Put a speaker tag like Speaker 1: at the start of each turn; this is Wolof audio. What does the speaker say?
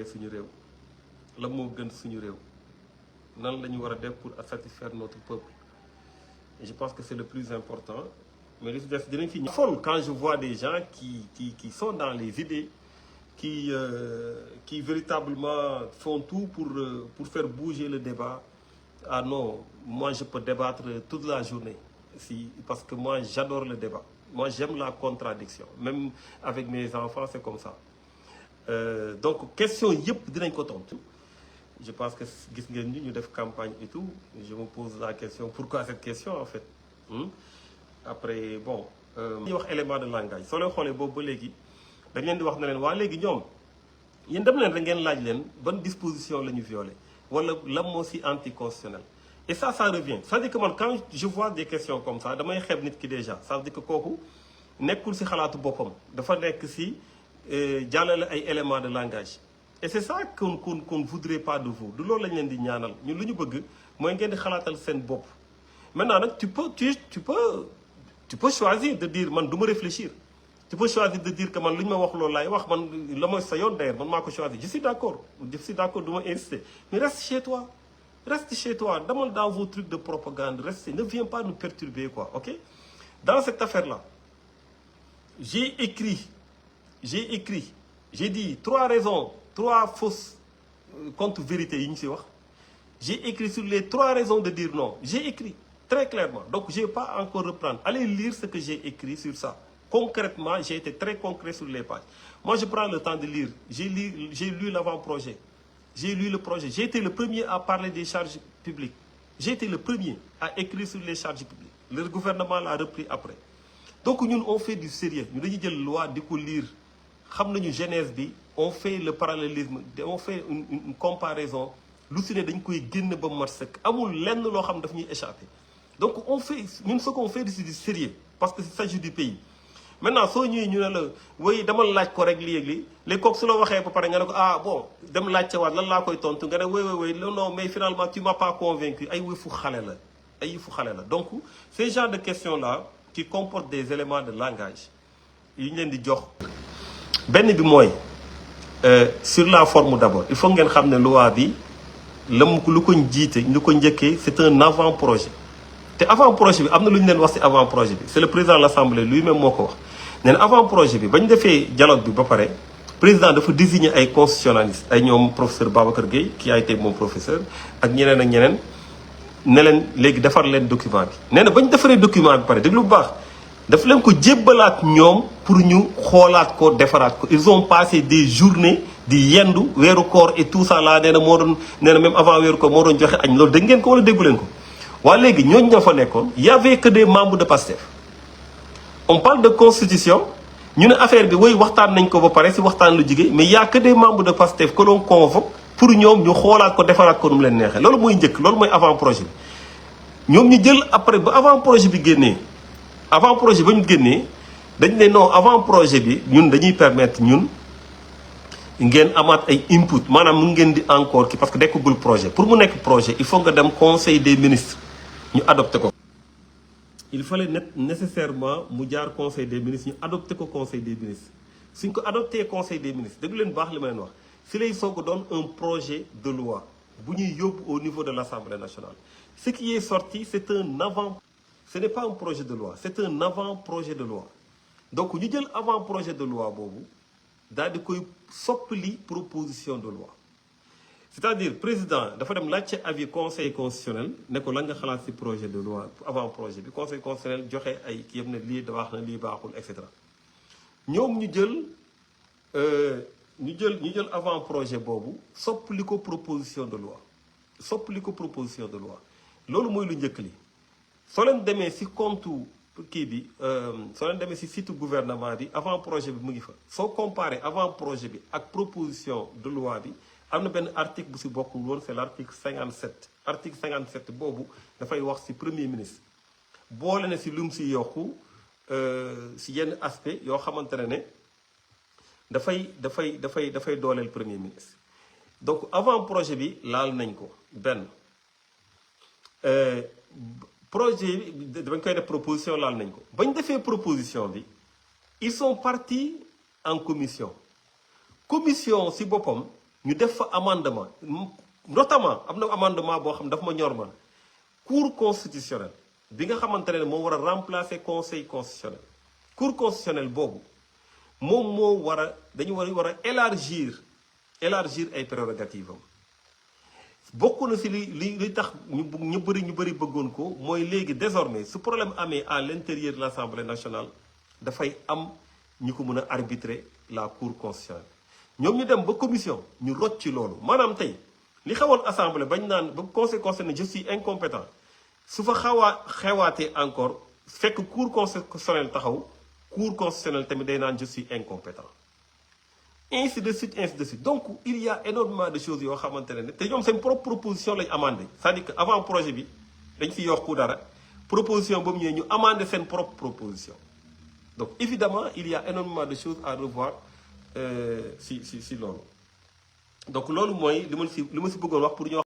Speaker 1: suñu réew la moo gën suñu réew nan la ñu war a def pour satisfaire notre peuple et je pense que c'est le plus important mais li si des dinañ fi folle quand je vois des gens qui sont dans les idées qui véritablement font tout pour faire bouger le débat. Ah non, moi je peux débattre toute la journée parce que moi j'adore le débat, moi j'aime la contradiction, même avec mes enfants c'est comme ça. Donc question yëpp dinañ ko tontu. Je pense que gis ngeen ñu def campagne et tout, je me pose la question pourquoi cette question en fait. Après bon ñuy wax élément de langage soo leen xoolee boobu ba léegi dañ leen di wax na leen waa léegi ñoom yéen dem leen rek ngeen laaj leen ban disposition la ñu violé wala lan moo si anticonstitutionnel. Et ça revient, c'est-à-dire que man quand je vois des questions comme ça damay xeeb nit ki déjà, ça veut dire que kooku nekkul si xalaatu boppam dafa nekk si jàllale ay éléments de langage. Et c'est ça qu'on voudrait pas de vous du loolu lañ leen di ñaanal ñun lu ñu bëgg mooy ngeen di xalaatal seen bopp. Maintenant nag tu peux choisir de dire man du ma réfléchir, tu peux choisir de dire que man lu ñu ma wax loolu laay wax man la mooy sa yoon d'ailleurs man maa ko choisir, je suis d'accord du ma insister mais reste chez toi demal dans vos trucs de propagande, restez, ne viens pas nous perturber quoi, ok. Dans cette affaire là j'ai écrit j'ai dit 3 raisons, 3 fausses contre-vérités yi ñu si wax. J'ai écrit sur les 3 raisons de dire non, j'ai écrit très clairement, donc je vais pas encore reprendre, allez lire ce que j'ai écrit sur ça. Concrètement, j'ai été très concret sur les pages. Moi, je prends le temps de lire. J'ai lu l'avant-projet. J'ai lu le projet. J'ai été le premier à parler des charges publiques. J'ai été le premier à écrire sur les charges publiques. Le gouvernement l'a repris après. Donc, nous, on fait du sérieux. Nous avons une loi de lire. Nous avons une genèse. On fait le parallélisme. On fait une comparaison. Nous avons échappé. Donc, on fait, nous, ce qu'on fait, c'est du sérieux. Parce que c'est s'agit du pays. Maintenant soo ñëwee ñu ne la oui dama laaj ko rek lii les coq su la waxee ba pare nga ne ko ah bon dem laajte waat lan laa koy tontu nga ne oui non mais finalement tu m'as pas convaincu ay yëfu xale la donc ces genres de questions là qui comportent des éléments de langage yi ñu leen di jox benn bi mooy sur la forme d'abord il faut ngeen xam ne loi bi lu ko jiite lu ko njëkkee c'est un avant-projet te avant-projet bi am na lu ñu leen wax ci avant-projet bi c'est le président de l'Assemblée lui-même moo ko wax nee na avant-projet bi ba ñu defee dialogue bi ba pare président dafa désigner ay constitutionnalistes ay ñoom professeur Babacar Gueye qui a été mon professeur ak ñeneen ne leen léegi defar leen document bi. nee na ba ñu defaree document bi pare déglu bu baax daf leen ko jébbalaat ñoom pour ñu xoolaat ko defaraat ko ils ont passé des journées di yendu weeru koor et tout ça là nee na moo doon nee na même avant weeru koor moo doon joxe añ loolu dégg ngeen ko wala déggu leen ko. waa léegi ñooñu ñoo fa nekkoon y avait que des membres de PASTEF on parle de constitution ñu ne affaire bi woy waxtaan nañ ko ba pare si waxtaan lu jigéen mais y a que des membres de PASTEF que l'on convoque pour ñoom ñu xoolaat ko defaraat ko nu mu leen neexee loolu mooy njëkk loolu mooy avant projet bi ñoom ñu jël après ba avant projet bi génnee ba ñu génnee dañ ne non avant projet bi ñun dañuy permettre ñun ngeen amaat ay input maanaam mu ngeen di encore parce que nekkagul projet pour mu nekk projet il faut nga dem conseil des ministres ñu adopté ko. Il fallait nécessairement mu jaar conseil des ministres ñu adopté ko conseil des ministres suñ ko adopté conseil des ministres déglu leen baax li ma leen wax si lay soog a doon un projet de loi bu ñuy yóbbu au niveau de l'Assemblée nationale. Ce qui est sorti c'est un avant, ce n'est pas un projet de loi, c'est un avant-projet de loi. Donc ñu jël avant-projet de loi boobu daal di koy soppali proposition de loi. C'est-à-dire président dafa dem laajte avis conseil constitutionnel ne ko la nga xalaat ci projet de loi avant projet bi conseil constitutionnel joxe ay kii yëpp ne lii da wax na lii baaxul et cetera ñoom ñu jël avant projet boobu soppali ko proposition de loi loolu mooy lu njëkk li soo leen demee ci compte kii bi soo leen demee ci site gouvernement bi avant projet bi mu ngi fa soo comparé avant projet bi ak proposition de loi bi am na benn article bu ci bokkul woon c'est l'article 57 article 57 boobu dafay wax ci premier ministre boole na ci lu mu ci yokku ci yenn aspect yoo xamante ne dafay dooleel premier ministre donc avant projet bi laal nañ ko benn projet bi dañ koy def proposition laal nañ ko bañ defee proposition bi ils sont partis en commission ci boppam ñu def fa amendement notamment am na amendement boo xam dafa ma ñor man cour constitutionnelle bi nga xamante ne moo war a remplacer conseil constitutionnel cour constitutionnelle boobu moom moo war a dañu war a élargir ay prérogatives am bokk na si li tax ñu bëri bëggoon ko mooy léegi désormais su problème amee à l'intérieur de l'Assemblée nationale dafay am ñu ko mën a arbitrer la cour constitutionnelle ñoom ñu dem ba commission ñu rocc ci loolu maanaam tey li xewoon assemblée bañ naan ba conseil constitutionnel je suis incompétent su fa xewaatee encore fekk cour constitutionnelle taxaw cour constitutionnelle tamit day naan je suis incompétent ainsi de suite donc il y a énormément de choses yoo xamante ne te ñoom seen propre proposition lañ amandé c'est-à-dire que avant projet bi dañ fi yokku dara proposition boobu ñëwee ñu amandé seen propre proposition donc évidemment il y a énormément de choses à revoir si loolu donc loolu mooy li ma si bëggoon wax pour ñoo